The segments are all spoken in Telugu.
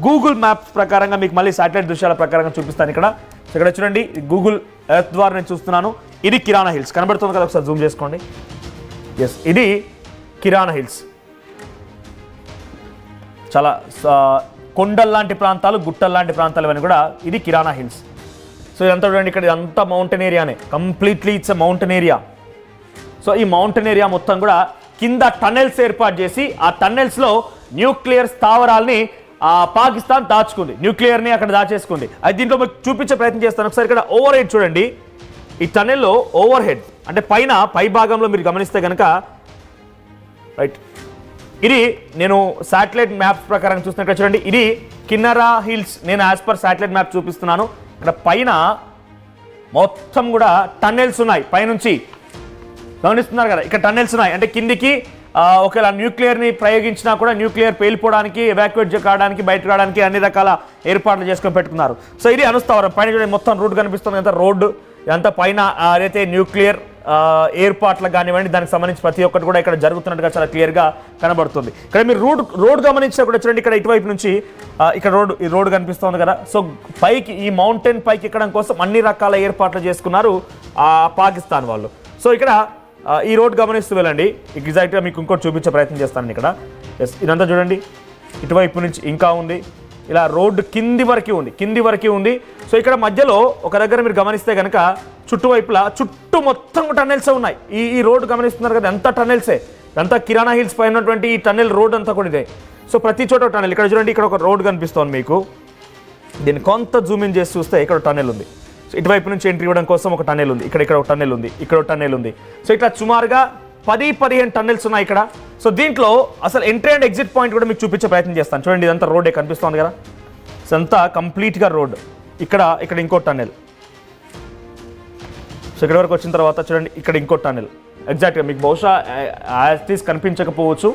గూగుల్ మ్యాప్స్ ప్రకారంగా మీకు మళ్ళీ శాటిలైట్ దృశ్యాల ప్రకారంగా చూపిస్తాను ఇక్కడ. ఇక్కడ చూడండి, గూగుల్ ఎర్త్ ద్వారా నేను చూస్తున్నాను. ఇది కిరాణా హిల్స్ కనబడుతుంది కదా, ఒకసారి జూమ్ చేసుకోండి. ఎస్, ఇది కిరాణా హిల్స్. చాలా కొండల్లాంటి ప్రాంతాలు, గుట్టల్లాంటి ప్రాంతాలు ఇవన్నీ కూడా ఇది కిరాణా హిల్స్. సో ఇదంతా చూడండి, ఇక్కడ ఇదంతా మౌంటైన్ ఏరియానే, completely it's a mountain area. So ఈ మౌంటైన్ ఏరియా మొత్తం కూడా కింద టన్నెల్స్ ఏర్పాటు చేసి ఆ టన్నెల్స్లో న్యూక్లియర్ స్థావరాల్ని పాకిస్తాన్ దాచుకుంది, న్యూక్లియర్ని అక్కడ దాచేసుకుంది. అది దీంట్లో మీకు చూపించే ప్రయత్నం చేస్తాను. ఒకసారి ఇక్కడ ఓవర్ హెడ్ చూడండి, ఈ టన్నెల్లో ఓవర్ హెడ్ అంటే పై భాగంలో మీరు గమనిస్తే కనుక రైట్, ఇది నేను శాటిలైట్ మ్యాప్స్ ప్రకారం చూస్తున్నట్టు చూడండి, ఇది కిన్నరా హిల్స్. నేను యాజ్ పర్ శాటిలైట్ మ్యాప్ చూపిస్తున్నాను. ఇక్కడ పైన మొత్తం కూడా టన్నెల్స్ ఉన్నాయి, పైనుంచి గమనిస్తున్నారు కదా, ఇక్కడ టన్నెల్స్ ఉన్నాయి. అంటే కిందికి ఒకవేళ న్యూక్లియర్ని ప్రయోగించినా కూడా న్యూక్లియర్ పేలిపోవడానికి, ఎవాక్యుయేట్ కావడానికి, బయట రావడానికి అన్ని రకాల ఏర్పాట్లు చేసుకొని పెట్టుకున్నారు. సో ఇది అనుస్థావరం. పైన చూడండి, మొత్తం రోడ్ కనిపిస్తుంది కదా, రోడ్డు ఇదంతా పైన ఏదైతే న్యూక్లియర్ ఏర్పాట్లకు కానివ్వండి, దానికి సంబంధించి ప్రతి ఒక్కటి కూడా ఇక్కడ జరుగుతున్నట్టుగా చాలా క్లియర్గా కనబడుతుంది. ఇక్కడ మీరు రోడ్ గమనించినా కూడా చూడండి, ఇక్కడ ఇటువైపు నుంచి ఇక్కడ రోడ్ కనిపిస్తుంది కదా. సో పైకి ఈ మౌంటైన్ పైకి ఎక్కడం కోసం అన్ని రకాల ఏర్పాట్లు చేసుకున్నారు పాకిస్తాన్ వాళ్ళు. సో ఇక్కడ ఈ రోడ్ గమనిస్తూ వెళ్ళండి, ఎగ్జాక్ట్గా మీకు ఇంకోటి చూపించే ప్రయత్నం చేస్తాను ఇక్కడ. ఎస్, ఇదంతా చూడండి, ఇటువైపు నుంచి ఇంకా ఉంది, ఇలా రోడ్డు కింది వరకు ఉంది. సో ఇక్కడ మధ్యలో ఒక దగ్గర మీరు గమనిస్తే కనుక చుట్టువైపులా చుట్టూ మొత్తం టన్నెల్సే ఉన్నాయి. ఈ రోడ్డు గమనిస్తున్నారు కదా, ఎంత టన్నెల్సే, అంతా కిరాణా హిల్స్ పైన ఉన్నటువంటి ఈ టన్నెల్ రోడ్ అంతా కూడా ఇదే. సో ప్రతి చోట టన్నెల్. ఇక్కడ చూడండి, ఇక్కడ ఒక రోడ్ కనిపిస్తుంది మీకు, దీన్ని కొంత జూమ్ ఇన్ చేసి చూస్తే ఇక్కడ టన్నెల్ ఉంది. సో ఇటువైపు నుంచి ఎంట్రీ ఇవ్వడం కోసం ఒక టన్నెల్ ఉంది, ఇక్కడ ఒక టన్నెల్ ఉంది, ఇక్కడ ఒక టన్నెల్ ఉంది. సో ఇట్లా సుమారుగా 10-15 టన్నెల్స్ ఉన్నాయి ఇక్కడ. సో దీంట్లో అసలు ఎంట్రీ అండ్ ఎగ్జిట్ పాయింట్ కూడా మీకు చూపించే ప్రయత్నం చేస్తాను. చూడండి, ఇదంతా రోడ్డే కనిపిస్తుంది కదా, సో అంతా కంప్లీట్గా రోడ్. ఇక్కడ ఇంకో టన్నెల్. సో ఇక్కడ వరకు వచ్చిన తర్వాత చూడండి, ఇక్కడ ఇంకో టన్నెల్. ఎగ్జాక్ట్గా మీకు బహుశా యాజ్ కనిపించకపోవచ్చు.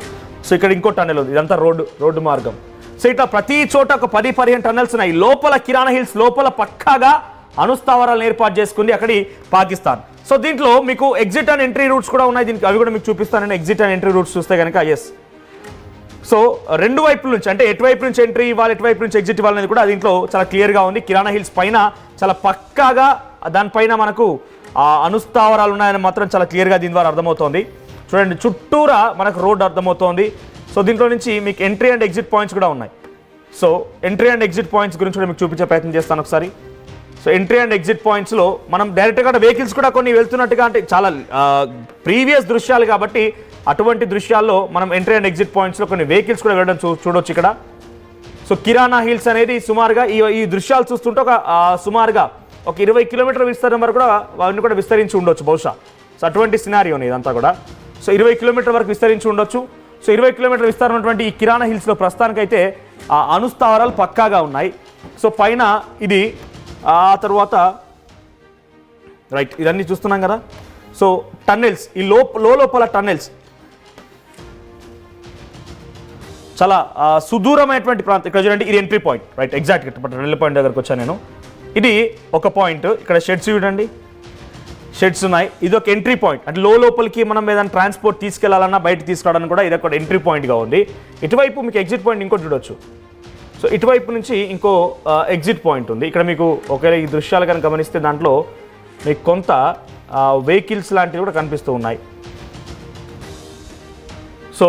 సో ఇక్కడ ఇంకో టన్నెల్ ఉంది, ఇదంతా రోడ్డు మార్గం. సో ఇట్లా ప్రతి చోట ఒక 10-15 టన్నెల్స్ ఉన్నాయి. లోపల కిరాణా హిల్స్ లోపల పక్కాగా అనుస్థావరాలను ఏర్పాటు చేసుకుంది అక్కడి పాకిస్తాన్. సో దీంట్లో మీకు ఎగ్జిట్ అండ్ ఎంట్రీ రూట్స్ కూడా ఉన్నాయి, దీనికి అవి కూడా మీకు చూపిస్తాను నేను. ఎగ్జిట్ అండ్ ఎంట్రీ రూట్స్ చూస్తే కనుక ఎస్, సో రెండు వైపుల నుంచి, అంటే ఎటువైపు నుంచి ఎంట్రీ ఇవ్వాలి, ఎటువైపు నుంచి ఎగ్జిట్ ఇవ్వాలనేది కూడా దీంట్లో చాలా క్లియర్గా ఉంది. కిరాణా హిల్స్ పైన చాలా పక్కాగా దానిపైన మనకు అనుస్థావరాలు ఉన్నాయని మాత్రం చాలా క్లియర్గా దీని ద్వారా అర్థమవుతోంది. చూడండి, చుట్టూరా మనకు రోడ్ అర్థమవుతోంది. సో దీంట్లో నుంచి మీకు ఎంట్రీ అండ్ ఎగ్జిట్ పాయింట్స్ కూడా ఉన్నాయి. So entry and exit points గురించి కూడా మీకు చూపించే ప్రయత్నం చేస్తాను ఒకసారి. సో ఎంట్రీ అండ్ ఎగ్జిట్ పాయింట్స్లో మనం డైరెక్ట్గా వెహికల్స్ కూడా కొన్ని వెళ్తున్నట్టుగా, అంటే చాలా ప్రీవియస్ దృశ్యాలు కాబట్టి అటువంటి దృశ్యాల్లో మనం ఎంట్రీ అండ్ ఎగ్జిట్ పాయింట్స్లో కొన్ని వెహికల్స్ కూడా వెళ్ళడం చూడొచ్చు ఇక్కడ. సో కిరాణా హిల్స్ అనేది సుమారుగా ఈ దృశ్యాలు చూస్తుంటే సుమారుగా ఒక 20 కిలోమీటర్ల విస్తరణ వరకు కూడా అవన్నీ కూడా విస్తరించి ఉండొచ్చు బహుశా. సో అటువంటి సినారియోని ఇదంతా కూడా. సో 20 కిలోమీటర్ల వరకు విస్తరించి ఉండొచ్చు. సో 20 కిలోమీటర్ల విస్తరణ ఉన్నటువంటి ఈ కిరాణా హిల్స్లో ప్రస్తుతానికైతే అనుస్థావరాలు పక్కాగా ఉన్నాయి. సో పైన ఇది, ఆ తర్వాత రైట్ ఇదన్నీ చూస్తున్నాం కదా. సో టన్నెల్స్, ఈ లోపల టన్నెల్స్ చాలా సుదూరమైనటువంటి ప్రాంతం. ఇక్కడ చూడండి, ఇది ఎంట్రీ పాయింట్ రైట్, ఎగ్జాక్ట్గా టన్నెల్ పాయింట్ దగ్గరకు వచ్చాను నేను. ఇది ఒక పాయింట్. ఇక్కడ షెడ్స్ చూడండి, షెడ్స్ ఉన్నాయి. ఇది ఒక ఎంట్రీ పాయింట్, అంటే లోపలికి మనం ఏదైనా ట్రాన్స్పోర్ట్ తీసుకెళ్లాలన్నా బయట తీసుకురావడానికి కూడా ఇది ఒక ఎంట్రీ పాయింట్గా ఉంది. ఇటువైపు మీకు ఎగ్జిట్ పాయింట్ ఇంకోటి చూడొచ్చు. సో ఇటువైపు నుంచి ఇంకో ఎగ్జిట్ పాయింట్ ఉంది. ఇక్కడ మీకు ఒకవేళ ఈ దృశ్యాలు కనుక గమనిస్తే దాంట్లో మీకు కొంత వెహికల్స్ లాంటివి కూడా కనిపిస్తూ ఉన్నాయి. So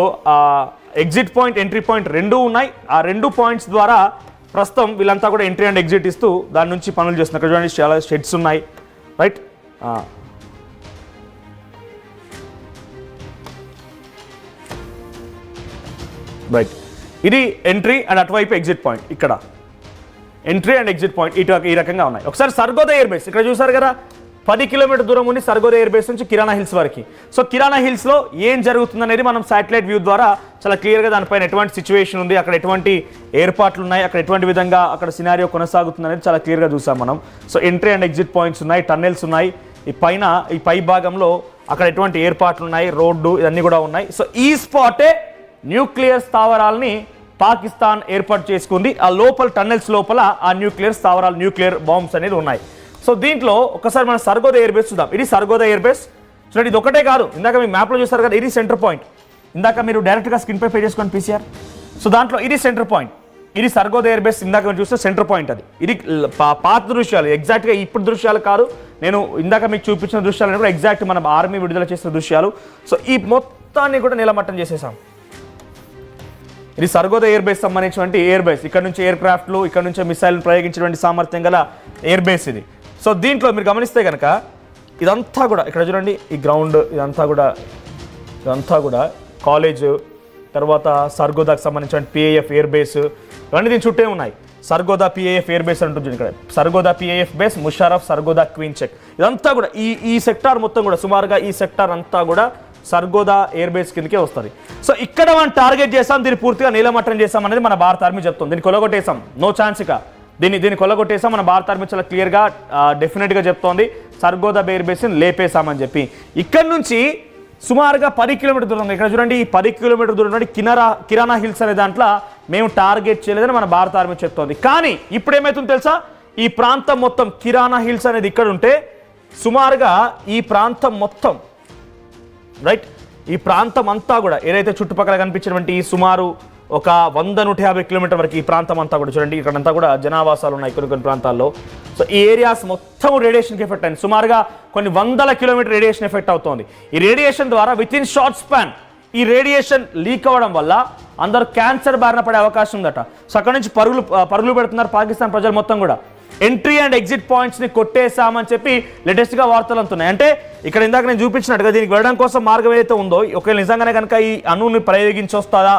exit point, entry point రెండూ ఉన్నాయి. ఆ రెండు పాయింట్స్ ద్వారా ప్రస్తుతం వీళ్ళంతా కూడా ఎంట్రీ అండ్ ఎగ్జిట్ ఇస్తూ దాని నుంచి పనులు చేస్తున్నారు. ఇక్కడ చూడండి, చాలా షెడ్స్ ఉన్నాయి రైట్. రైట్, ఇది ఎంట్రీ అండ్ అటువైపు ఎగ్జిట్ పాయింట్. ఇక్కడ ఎంట్రీ అండ్ ఎగ్జిట్ పాయింట్ ఈ రకంగా ఉన్నాయి. ఒకసారి సర్గోదా ఎయిర్ బేస్ ఇక్కడ చూసారు కదా, 10 కిలోమీటర్ దూరం ఉంది సర్గోదా ఎయిర్ బేస్ నుంచి కిరాణా హిల్స్ వరకు. సో కిరాణా హిల్స్లో ఏం జరుగుతుందనేది మనం శాటిలైట్ వ్యూ ద్వారా చాలా క్లియర్గా దానిపైన ఎటువంటి సిచ్యువేషన్ ఉంది, అక్కడ ఎటువంటి ఏర్పాట్లు ఉన్నాయి, అక్కడ ఎటువంటి విధంగా అక్కడ సినారియో కొనసాగుతుంది అనేది చాలా క్లియర్గా చూసాం మనం. So entry and exit points ఉన్నాయి, టన్నెల్స్ ఉన్నాయి. ఈ పై భాగంలో అక్కడ ఎటువంటి ఏర్పాట్లు ఉన్నాయి, రోడ్డు ఇవన్నీ కూడా ఉన్నాయి. సో ఈ స్పాటే న్యూక్లియర్ స్థావరాలని పాకిస్తాన్ ఏర్పాటు చేసుకుంది. ఆ లోపల టన్నెల్స్ లోపల ఆ న్యూక్లియర్ స్థావరాలు, న్యూక్లియర్ బాంబ్స్ అనేది ఉన్నాయి. సో దీంట్లో ఒకసారి మనం సర్గోదా ఎయిర్ బేస్ చూద్దాం. ఇది సర్గోదా ఎయిర్ బేస్. చూడండి, ఇది ఒకటే కాదు, ఇందాక మీ మ్యాప్లో చూస్తారు కదా, ఇది సెంటర్ పాయింట్. ఇందాక మీరు డైరెక్ట్గా స్క్రీన్ పై పే చేసుకోండి పీసీఆర్. సో దాంట్లో ఇది సెంటర్ పాయింట్. ఇది సర్గోదా ఎయిర్ బేస్. ఇందాక మీరు చూస్తే సెంటర్ పాయింట్ అది. ఇది పాత దృశ్యాలు, ఎగ్జాక్ట్గా ఇప్పుడు దృశ్యాలు కాదు, నేను ఇందాక మీకు చూపించిన దృశ్యాలు కూడా ఎగ్జాక్ట్ మన ఆర్మీ విడుదల చేసిన దృశ్యాలు. సో ఈ మొత్తాన్ని కూడా నిలమట్టం చేసేసాం. ఇది సర్గోదా ఎయిర్ బేస్ సంబంధించినటువంటి ఎయిర్ బేస్. ఇక్కడ నుంచి ఎయిర్ క్రాఫ్ట్లు, ఇక్కడ నుంచి మిసైల్ ప్రయోగించినటువంటి సామర్థ్యం గల ఎయిర్ బేస్ ఇది. సో దీంట్లో మీరు గమనిస్తే కనుక ఇదంతా కూడా ఇక్కడ చూడండి, ఈ గ్రౌండ్ ఇదంతా కూడా కాలేజ్, తర్వాత సర్గోదాకి సంబంధించిన పిఏఎఫ్ ఎయిర్ బేస్, ఇవన్నీ దీని చుట్టే ఉన్నాయి. సర్గోదా పిఏఎఫ్ ఎయిర్ బేస్ అంటుంది ఇక్కడ. Sargodha PAF base, Musharraf, Sargodha queen check, ఇదంతా కూడా ఈ సెక్టార్ మొత్తం కూడా సుమారుగా ఈ సెక్టార్ అంతా కూడా సర్గోదా ఎయిర్ బేస్ కిందకే వస్తుంది. సో ఇక్కడ మనం టార్గెట్ చేసాం, దీన్ని పూర్తిగా నీలమట్టం చేసాం అనేది మన భారత ఆర్మీ చెప్తుంది. దీన్ని కొలగొట్టేసాం, నో ఛాన్స్ ఇక. దీన్ని కొలగొట్టేసాం. మన భారత ఆర్మీ చాలా క్లియర్గా డెఫినెట్గా చెప్తోంది సర్గోదా ఎయిర్ బేస్ని లేపేసామని చెప్పి. ఇక్కడ నుంచి సుమారుగా 10 కిలోమీటర్ దూరం, ఇక్కడ చూడండి ఈ 10 కిలోమీటర్ దూరం నుండి కిరాణా హిల్స్ అనే దాంట్లో మేము టార్గెట్ చేయలేదని మన భారత ఆర్మీ చెప్తోంది. కానీ ఇప్పుడు ఏమవుతుందో తెలుసా, ఈ ప్రాంతం మొత్తం కిరాణా హిల్స్ అనేది ఇక్కడ ఉంటే సుమారుగా ఈ ప్రాంతం మొత్తం రైట్, ఈ ప్రాంతం అంతా కూడా ఏదైతే చుట్టుపక్కల కనిపించినటువంటి ఈ సుమారు ఒక 100-150 కిలోమీటర్ వరకు ఈ ప్రాంతం అంతా కూడా చూడండి, ఇక్కడంతా కూడా జనావాసాలు ఉన్నాయి కొన్ని ప్రాంతాల్లో. సో ఈ ఏరియాస్ మొత్తం రేడియేషన్కి ఎఫెక్ట్ అయింది. సుమారుగా కొన్ని 100 కిలోమీటర్ రేడియేషన్ ఎఫెక్ట్ అవుతోంది. ఈ రేడియేషన్ ద్వారా విత్ ఇన్ షార్ట్ స్పాన్ ఈ రేడియేషన్ లీక్ అవ్వడం వల్ల అందరూ క్యాన్సర్ బారిన పడే అవకాశం ఉందట. సో అక్కడ నుంచి పరుగులు పెడుతున్నారు పాకిస్తాన్ ప్రజలు మొత్తం కూడా. ఎంట్రీ అండ్ ఎగ్జిట్ పాయింట్స్ని కొట్టేసామని చెప్పి లేటెస్ట్గా వార్తలు అందుతున్నాయి. అంటే ఇక్కడ ఇందాక నేను చూపించినట్టుగా దీనికి వెళ్ళడం కోసం మార్గం ఏదైతే ఉందో, ఒకవేళ నిజంగానే కనుక ఈ అణువుని ప్రయోగించొస్తుందా,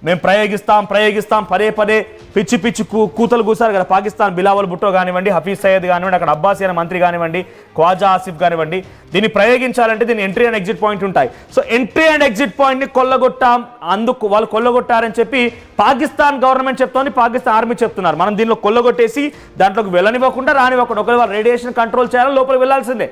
మేము ప్రయోగిస్తాం పదే పిచ్చి కూతలు కూసారు కదా పాకిస్తాన్. బిలావల్ భుట్టో కానివ్వండి, హఫీజ్ సయ్యద్ కానివ్వండి, అక్కడ అబ్బాసీ అనే మంత్రి కానివ్వండి, ఖ్వాజా ఆసిఫ్ కానివ్వండి, దీన్ని ప్రయోగించాలంటే దీని ఎంట్రీ అండ్ ఎగ్జిట్ పాయింట్ ఉంటాయి. సో ఎంట్రీ అండ్ ఎగ్జిట్ పాయింట్ని కొల్లగొట్టాం, అందుకు వాళ్ళు కొల్లగొట్టారని చెప్పి పాకిస్తాన్ గవర్నమెంట్ చెప్తోంది, పాకిస్తాన్ ఆర్మీ చెప్తున్నారు. మనం దీనిలో కొల్లగొట్టేసి దాంట్లోకి వెళ్ళనివ్వకుండా రానివ్వకుండా, ఒకవేళ వాళ్ళు రేడియేషన్ కంట్రోల్ చేయాలని లోపలికి వెళ్ళాల్సిందే.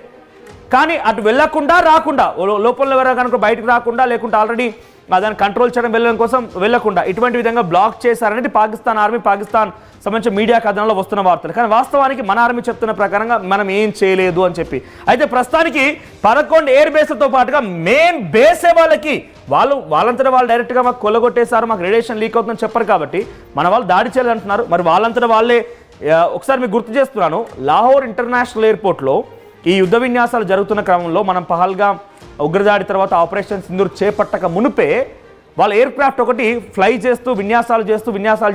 కానీ అటు వెళ్ళకుండా రాకుండా, లోపల ఎవరైనా కనుక బయటకు రాకుండా, లేకుంటే ఆల్రెడీ దాన్ని కంట్రోల్ చేయడం వెళ్ళడం కోసం వెళ్ళకుండా ఇటువంటి విధంగా బ్లాక్ చేశారనేది పాకిస్తాన్ ఆర్మీ, పాకిస్తాన్ సంబంధించిన మీడియా కథనంలో వస్తున్న వార్తలు. కానీ వాస్తవానికి మన ఆర్మీ చెప్తున్న ప్రకారంగా మనం ఏం చేయలేదు అని చెప్పి. అయితే ప్రస్తుతానికి 11 ఎయిర్ బేస్లతో పాటుగా మెయిన్ బేసే వాళ్ళంతటా వాళ్ళు డైరెక్ట్గా మాకు కొల్లగొట్టేశారు, మాకు రేడియేషన్ లీక్ అవుతుందని చెప్పరు కాబట్టి మన వాళ్ళు దాడి చేయాలంటున్నారు. మరి వాళ్ళంతటా వాళ్ళే, ఒకసారి మీకు గుర్తు చేస్తున్నాను, లాహోర్ ఇంటర్నేషనల్ ఎయిర్పోర్ట్లో ఈ యుద్ధ విన్యాసాలు జరుగుతున్న క్రమంలో మనం పహల్గాం ఉగ్రదాడి తర్వాత ఆపరేషన్ సింధూర్ చేపట్టక మునుపే వాళ్ళ ఎయిర్ క్రాఫ్ట్ ఒకటి ఫ్లై చేస్తూ విన్యాసాలు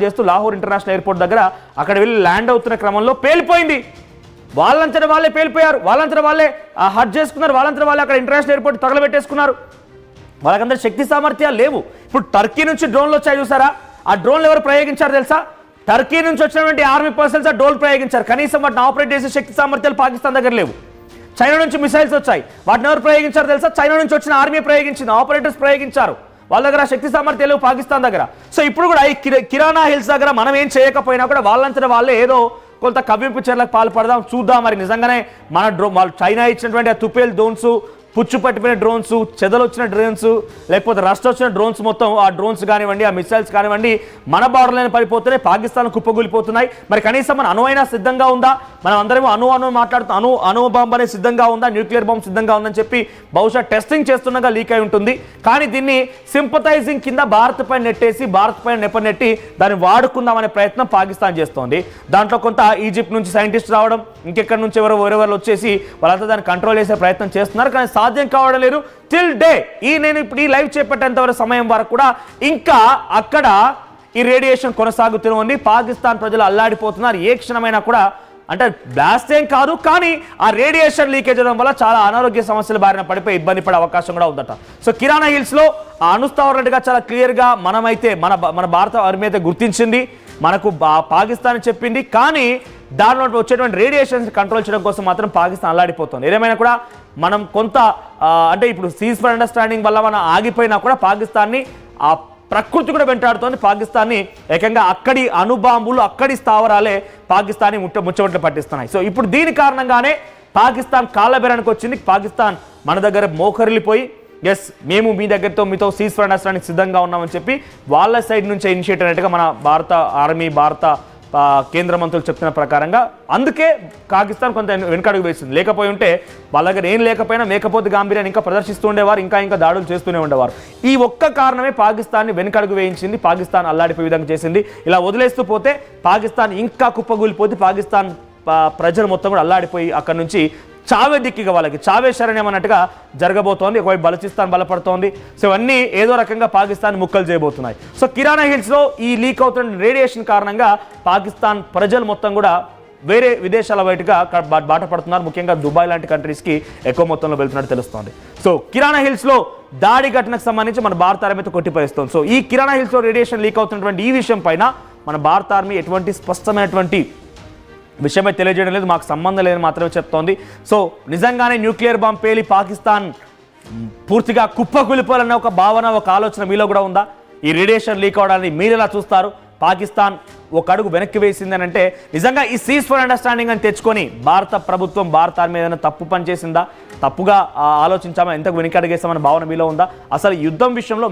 చేస్తూ లాహోర్ ఇంటర్నేషనల్ ఎయిర్పోర్ట్ దగ్గర అక్కడ వెళ్ళి ల్యాండ్ అవుతున్న క్రమంలో పేలిపోయింది. వాళ్ళంతటా వాళ్ళే పేలిపోయారు, వాళ్ళంతటా వాళ్ళే హట్ చేసుకున్నారు, వాళ్ళంతటా వాళ్ళే అక్కడ ఇంటర్నేషనల్ ఎయిర్పోర్ట్ తగలబెట్టేసుకున్నారు. వాళ్ళకందరూ శక్తి సామర్థ్యాలు లేవు. ఇప్పుడు టర్కీ నుంచి డ్రోన్లు వచ్చాయి చూసారా, ఆ డ్రోన్లు ఎవరు ప్రయోగించారు తెలుసా? టర్కీ నుంచి వచ్చినటువంటి ఆర్మీ పర్సన్స్ ఆ డ్రోన్ ప్రయోగించారు. కనీసం వాటిని ఆపరేట్ చేసే శక్తి సామర్థ్యాలు పాకిస్తాన్ దగ్గర లేవు. చైనా నుంచి మిసైల్స్ వచ్చాయి, వాటిని ఎవరు ప్రయోగించారు తెలుసా? చైనా నుంచి వచ్చిన ఆర్మీ ప్రయోగించింది, ఆపరేటర్స్ ప్రయోగించారు. వాళ్ళ దగ్గర శక్తి సామర్థ్యాలు లేవు పాకిస్తాన్ దగ్గర. సో ఇప్పుడు కూడా ఈ కిరాణా హిల్స్ దగ్గర మనం ఏం చేయకపోయినా కూడా వాళ్ళంతటా వాళ్ళే ఏదో కొంత కవ్వింపు చర్యలకు పాల్పడదాం, చూద్దాం. మరి నిజంగానే మన చైనా ఇచ్చినటువంటి ఆ తుపేల్ డ్రోన్స్, పుచ్చు పట్టిపోయిన డ్రోన్స్, చెదలు వచ్చిన డ్రోన్స్, లేకపోతే రస్ట్ వచ్చిన డ్రోన్స్, మొత్తం ఆ డ్రోన్స్ కానివ్వండి, ఆ మిసైల్స్ కానివ్వండి మన బార్డర్లైన పడిపోతున్నాయి, పాకిస్తాన్ కుప్పగూలిపోతున్నాయి. మరి కనీసం మన అణు అయినా సిద్ధంగా ఉందా? మనం అందరం అణు మాట్లాడుతూ అణు బాంబ్ అనేది సిద్ధంగా ఉందా, న్యూక్లియర్ బాంబ్ సిద్ధంగా ఉందని చెప్పి బహుశా టెస్టింగ్ చేస్తుండగా లీక్ అయి ఉంటుంది. కానీ దీన్ని సింపథైజింగ్ కింద భారత్ పైన నెట్టేసి, భారత్ పైన నెప్పనెట్టి దాన్ని వాడుకుందామనే ప్రయత్నం పాకిస్తాన్ చేస్తోంది. దాంట్లో కొంత ఈజిప్ట్ నుంచి సైంటిస్ట్ రావడం, ఇంకెక్కడి నుంచి ఎవరెవరు వచ్చేసి వాళ్ళంతా దాన్ని కంట్రోల్ చేసే ప్రయత్నం చేస్తున్నారు. కానీ సాధ్యం కావడం లేదు టిల్ డే. నేను ఇప్పుడు ఈ లైవ్ చేపట్టేంత వరకు సమయం వరకు కూడా ఇంకా అక్కడ ఈ రేడియేషన్ కొనసాగుతూనే ఉంది. పాకిస్తాన్ ప్రజలు అల్లాడిపోతున్నారు. ఏ క్షణమైనా కూడా, అంటే బ్లాస్ట్ ఏం కాదు, కానీ ఆ రేడియేషన్ లీకేజ్ అవ్వడం వల్ల చాలా అనారోగ్య సమస్యలు బారిన పడిపోయి ఇబ్బంది పడే అవకాశం కూడా ఉందట. సో కిరాణా హిల్స్ లో ఆ అణుస్థావరాలుగా చాలా క్లియర్గా మనమైతే మన భారత ఆర్మీ అయితే గుర్తించింది, మనకు పాకిస్తాన్ చెప్పింది. కానీ దానిలో వచ్చేటువంటి రేడియేషన్స్ కంట్రోల్ చేయడం కోసం మాత్రం పాకిస్తాన్ అల్లాడిపోతుంది. ఏదేమైనా కూడా మనం కొంత అంటే ఇప్పుడు సీజ్ ఫర్ అండర్స్టాండింగ్ వల్ల మనం ఆగిపోయినా కూడా పాకిస్తాన్ని ఆ ప్రకృతి కూడా వెంటాడుతోంది. పాకిస్తాన్ని ఏకంగా అక్కడి అణుబాంబులు, అక్కడి స్థావరాలే పాకిస్తాన్ని ముచ్చమట్లు పట్టిస్తున్నాయి. సో ఇప్పుడు దీని కారణంగానే పాకిస్తాన్ కాళ్ళబెరానికి వచ్చింది. పాకిస్తాన్ మన దగ్గర మోకరిల్లిపోయి ఎస్ మేము మీతో సీజ్ ఫర్ అండర్స్టాండింగ్ సిద్ధంగా ఉన్నామని చెప్పి వాళ్ళ సైడ్ నుంచి ఇనిషియేట్ అయినట్టుగా మన భారత ఆర్మీ, భారత కేంద్ర మంత్రులు చెప్తున్న ప్రకారంగా. అందుకే పాకిస్తాన్ కొంత వెనుకడుగు వేసింది. లేకపోయి ఉంటే వాళ్ళ దగ్గర ఏం లేకపోయినా మేకపోతే గాంభీర్యాన్ని ఇంకా ప్రదర్శిస్తూ ఉండేవారు, ఇంకా దాడులు చేస్తూనే ఉండేవారు. ఈ ఒక్క కారణమే పాకిస్తాన్ని వెనుకడుగు వేయించింది, పాకిస్తాన్ అల్లాడిపోయే విధంగా చేసింది. ఇలా వదిలేస్తూ పోతే పాకిస్తాన్ ఇంకా కుప్పగూలిపోతే పాకిస్తాన్ ప్రజలు మొత్తం కూడా అల్లాడిపోయి అక్కడ నుంచి చావే దిక్కిగా వాళ్ళకి చావే శరణ్యం అన్నట్టుగా జరగబోతోంది. ఒకవైపు బలూచిస్తాన్ బలపడుతోంది. సో ఇవన్నీ ఏదో రకంగా పాకిస్తాన్ ముక్కలు చేయబోతున్నాయి. సో కిరాణా హిల్స్లో ఈ లీక్ అవుతున్న రేడియేషన్ కారణంగా పాకిస్తాన్ ప్రజలు మొత్తం కూడా వేరే విదేశాల బయటగా బాట పడుతున్నారు. ముఖ్యంగా దుబాయ్ లాంటి కంట్రీస్కి ఎక్కువ మొత్తంలో వెళ్తున్నట్టు తెలుస్తోంది. సో కిరాణా హిల్స్లో దాడి ఘటనకు సంబంధించి మన భారత ఆర్మీ కొట్టిపేస్తోంది. సో ఈ కిరాణా హిల్స్లో రేడియేషన్ లీక్ అవుతున్నటువంటి ఈ విషయం పైన మన భారత ఆర్మీ ఎటువంటి స్పష్టమైనటువంటి విషయమే తెలియజేయడం లేదు, మాకు సంబంధం లేదని మాత్రమే చెప్తోంది. సో నిజంగానే న్యూక్లియర్ బాంబ్ పేలి పాకిస్తాన్ పూర్తిగా కుప్పకూలిపోవాలన్న ఒక భావన, ఒక ఆలోచన మీలో కూడా ఉందా? ఈ రేడియేషన్ లీక్ అవడాన్ని మీరు ఎలా చూస్తారు? పాకిస్తాన్ ఒక అడుగు వెనక్కి వేసింది అని అంటే నిజంగా ఈ సీజ్ ఫర్ అండర్స్టాండింగ్ అని తెచ్చుకొని భారత ప్రభుత్వం, భారత ఆర్మీ ఏదైనా తప్పు పని చేసిందా, తప్పుగా ఆలోచించామా, ఎంతకు వెనకడుగేస్తామన్న భావన మీలో ఉందా? అసలు యుద్ధం విషయంలో